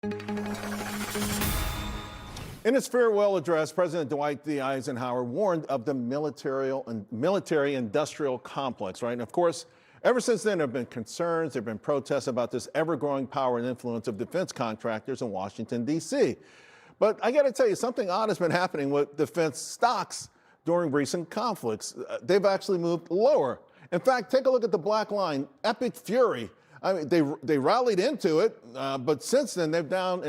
In his farewell address, President Dwight D. Eisenhower warned of the military-industrial complex, right? And of course, ever since then, there have been concerns, there have been protests about this ever-growing power and influence of defense contractors in Washington, D.C. But I got to tell you, something odd has been happening with defense stocks during recent conflicts. They've actually moved lower. In fact, take a look at the black line, epic fury. I mean, they rallied into it, but since then they're down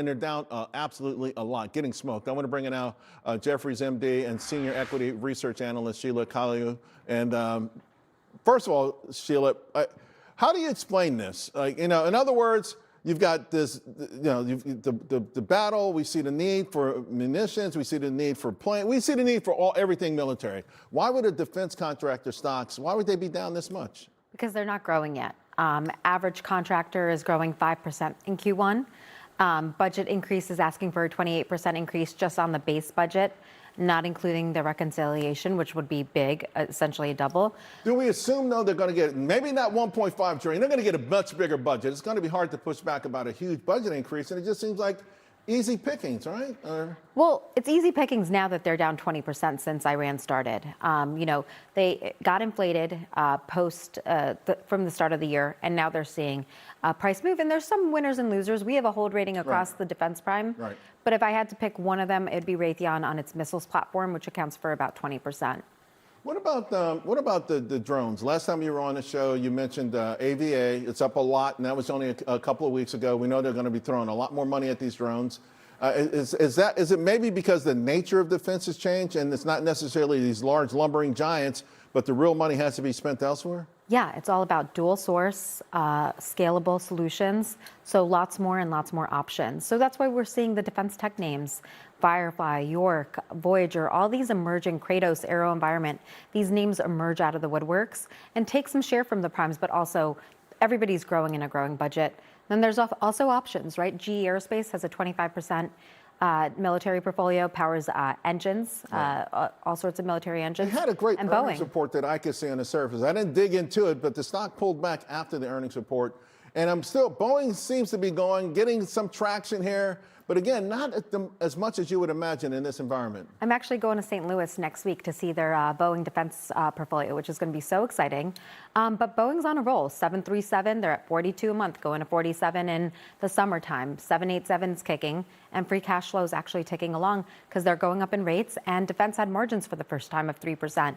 absolutely a lot, getting smoked. I want to bring in now Jeffries MD and senior equity research analyst Sheila Kahyaoglu. And first of all, Sheila, how do you explain this? In other words, you've got this, the battle. We see the need for munitions. We see the need for planes. We see the need for everything military. Why would a defense contractor stocks? Why would they be down this much? Because they're not growing yet. Average contractor is growing 5% in Q1. Budget increase is asking for a 28% increase just on the base budget, not including the reconciliation, which would be big, essentially a double. Do we assume, though, they're going to get maybe not 1.5 trillion? They're going to get a much bigger budget. It's going to be hard to push back about a huge budget increase, and it just seems like easy pickings, right? Well, it's easy pickings now that they're down 20% since Iran started. They got inflated from the start of the year, and now they're seeing a price move. And there's some winners and losers. We have a hold rating across the defense prime. Right. But if I had to pick one of them, it'd be Raytheon on its missiles platform, which accounts for about 20%. What about the drones? Last time you were on the show, you mentioned AVA. It's up a lot, and that was only a couple of weeks ago. We know they're going to be throwing a lot more money at these drones. Is it maybe because the nature of defense has changed, and it's not necessarily these large lumbering giants, but the real money has to be spent elsewhere? Yeah, it's all about dual source, scalable solutions. So lots more and lots more options. So that's why we're seeing the defense tech names, Firefly, York, Voyager, all these emerging, Kratos, Aero Environment, these names emerge out of the woodworks and take some share from the primes, but also everybody's growing in a growing budget. Then there's also options, right? GE Aerospace has a 25% military portfolio, powers engines, all sorts of military engines. It had a great and earnings Boeing. report that I could see on the surface. I didn't dig into it, but the stock pulled back after the earnings report. And Boeing seems to be getting some traction here. But again, not as much as you would imagine in this environment. I'm actually going to St. Louis next week to see their Boeing defense portfolio, which is going to be so exciting. But Boeing's on a roll. 737, they're at 42 a month, going to 47 in the summertime. 787's kicking, and free cash flow is actually ticking along because they're going up in rates, and defense had margins for the first time of 3%.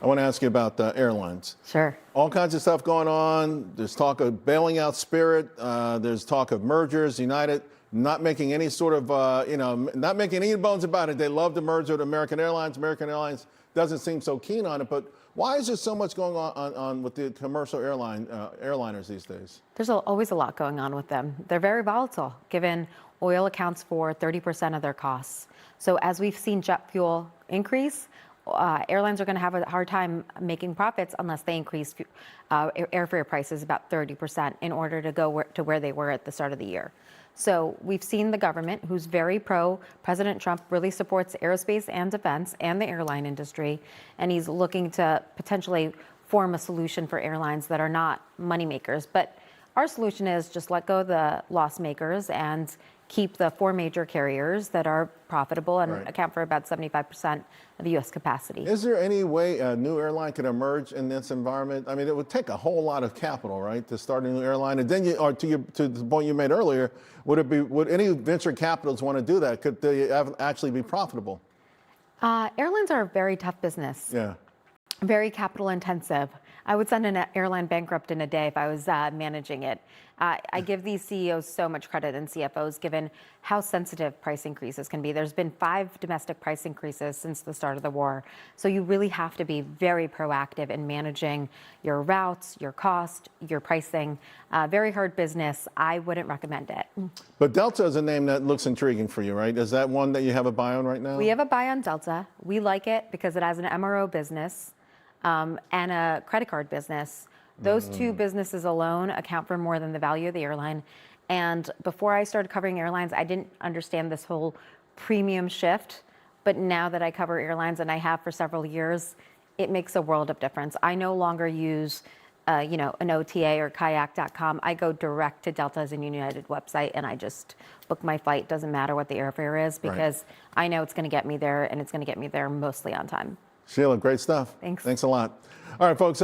I want to ask you about Airlines. Sure. All kinds of stuff going on. There's talk of bailing out Spirit. There's talk of mergers. United not making any sort of, not making any bones about it. They love to merge with American Airlines. American Airlines doesn't seem so keen on it. But why is there so much going on with the commercial airliners these days? There's always a lot going on with them. They're very volatile, given oil accounts for 30% of their costs. So as we've seen jet fuel increase, airlines are going to have a hard time making profits unless they increase airfare prices about 30% in order to go to where they were at the start of the year. So we've seen the government, who's very President Trump really supports aerospace and defense and the airline industry, and he's looking to potentially form a solution for airlines that are not moneymakers. But our solution is just let go of the loss makers and keep the 4 major carriers that are profitable and account for about 75% of U.S. capacity. Is there any way a new airline could emerge in this environment? I mean, it would take a whole lot of capital, right, to start a new airline. And then, to the point you made earlier, would any venture capitalists want to do that? Could they actually be profitable? Airlines are a very tough business. Yeah. Very capital intensive. I would send an airline bankrupt in a day if I was managing it. I give these CEOs so much credit and CFOs given how sensitive price increases can be. There's been 5 domestic price increases since the start of the war. So you really have to be very proactive in managing your routes, your cost, your pricing. Very hard business. I wouldn't recommend it. But Delta is a name that looks intriguing for you, right? Is that one that you have a buy on right now? We have a buy on Delta. We like it because it has an MRO business and a credit card business. Those 2 businesses alone account for more than the value of the airline. And before I started covering airlines, I didn't understand this whole premium shift. But now that I cover airlines, and I have for several years, it makes a world of difference. I no longer use an OTA or kayak.com. I go direct to Delta's and United website and I just book my flight. Doesn't matter what the airfare is because I know it's going to get me there and it's going to get me there mostly on time. Sheila, great stuff. Thanks. Thanks a lot. All right, folks.